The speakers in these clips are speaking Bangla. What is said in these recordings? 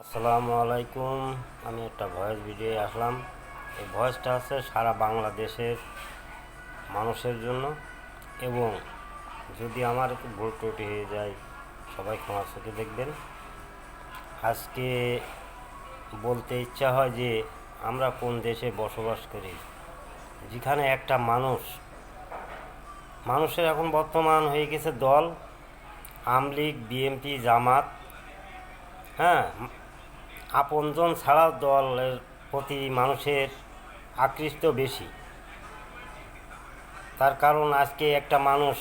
আসসালামু আলাইকুম। আমি একটা ভয়েস ভিডিও আসলাম। এই ভয়েসটা আছে সারা বাংলাদেশের মানুষের জন্য, এবং যদি আমার একটু ভুল ত্রুটি হয়ে যায় সবাই ক্ষমার চোখে দেখবেন। আজকে বলতে ইচ্ছা হয় যে আমরা কোন দেশে বসবাস করি, যেখানে একটা মানুষের এখন বর্তমান হয়ে গেছে দল, আওয়ামী লীগ, বিএনপি, জামাত। হ্যাঁ, আপনজন ছাড়াও দলের প্রতি মানুষের আকৃষ্ট বেশি। তার কারণ আজকে একটা মানুষ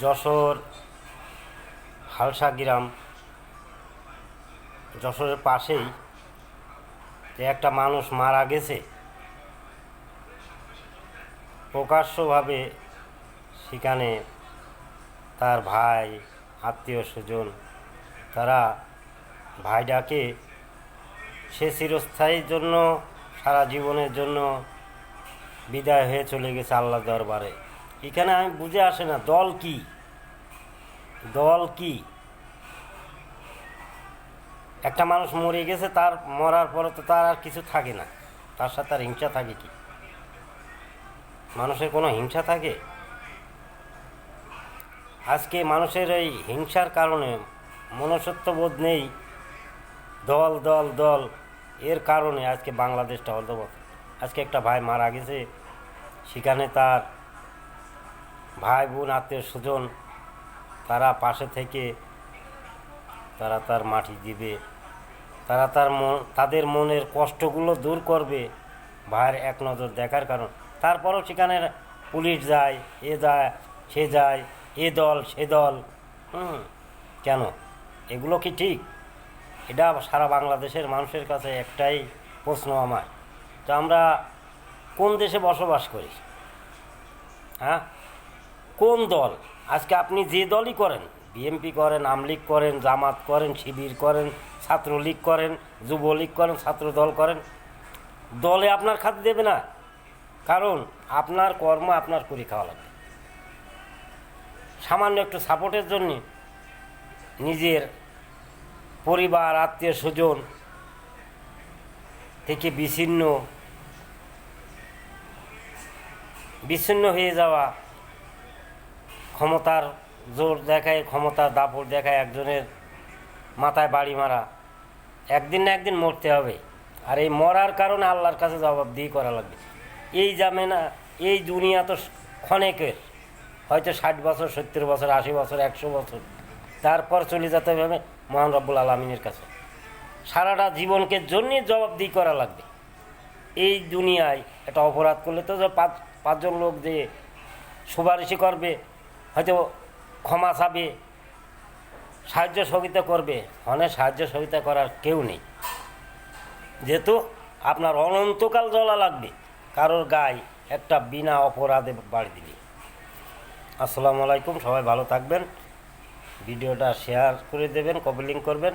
যশোর হালসা গ্রাম, যশোরের পাশেই যে একটা মানুষ মারা গেছে, প্রকাশ্যভাবে সেখানে তার ভাই, আত্মীয় স্বজন, তারা ভাইটাকে সে চিরস্থায়ীর জন্য, সারা জীবনের জন্য বিদায় হয়ে চলে গেছে আল্লাহ দরবারে। এখানে আমি বুঝে আসে না দল কি। একটা মানুষ মরে গেছে, তার মরার পরে তো তার আর কিছু থাকে না, তার সাথে আর হিংসা থাকে কি? মানুষের কোনো হিংসা থাকে? আজকে মানুষের এই হিংসার কারণে মনুষ্যত্ববোধ নেই, দল দল দল, এর কারণে আজকে বাংলাদেশটা অধঃপতন। আজকে একটা ভাই মারা গেছে, সেখানে তার ভাই বোন, আত্মীয় স্বজন, তারা পাশে থেকে তারা তার মাটি দিবে, তারা তাদের মনের কষ্টগুলো দূর করবে ভাইয়ের এক নজর দেখার কারণ। তারপরও সেখানে পুলিশ যায়, এ যায়, সে যায়, এ দল সে দল। কেন? এগুলো কি ঠিক? এটা সারা বাংলাদেশের মানুষের কাছে একটাই প্রশ্ন আমার, তো আমরা কোন দেশে বসবাস করি? হ্যাঁ, কোন দল? আজকে আপনি যে দলই করেন, বিএনপি করেন, আওয়ামী লীগ করেন, জামাত করেন, শিবির করেন, ছাত্রলীগ করেন, যুবলীগ করেন, ছাত্র দল করেন, দলে আপনার খাতে দেবে না। কারণ আপনার কর্ম আপনার করে খাওয়া লাগবে। সামান্য একটু সাপোর্টের জন্য নিজের পরিবার, আত্মীয় স্বজন থেকে বিচ্ছিন্ন হয়ে যাওয়া, ক্ষমতার জোর দেখায়, ক্ষমতার দাপট দেখায় একজনের মাথায় বাড়ি মারা, একদিন না একদিন মরতে হবে। আর এই মরার কারণে আল্লাহর কাছে জবাবদিহি করা লাগবে। এই জামেনা, এই দুনিয়া তো ক্ষণেকের, হয়তো 60 বছর, 70 বছর, 80 বছর, 100 বছর, তারপর চলে যেতে হবে মহান রব্বুল আলমিনের কাছে। সারাটা জীবনকে জন্যই জবাবদিহি করা লাগবে। এই দুনিয়ায় একটা অপরাধ করলে তো পাঁচজন লোক যে সুপারিশি করবে, হয়তো ক্ষমা চাবে, সাহায্য সহযোগিতা করবে, অনেক সাহায্য সহযোগিতা করার কেউ নেই। যেহেতু আপনার অনন্তকাল জ্বলা লাগবে কারোর গায়ে একটা বিনা অপরাধে বাড়ি দিলে। আসসালামু আলাইকুম, সবাই ভালো থাকবেন। ভিডিওটা শেয়ার করে দেবেন, কপি লিঙ্ক করবেন।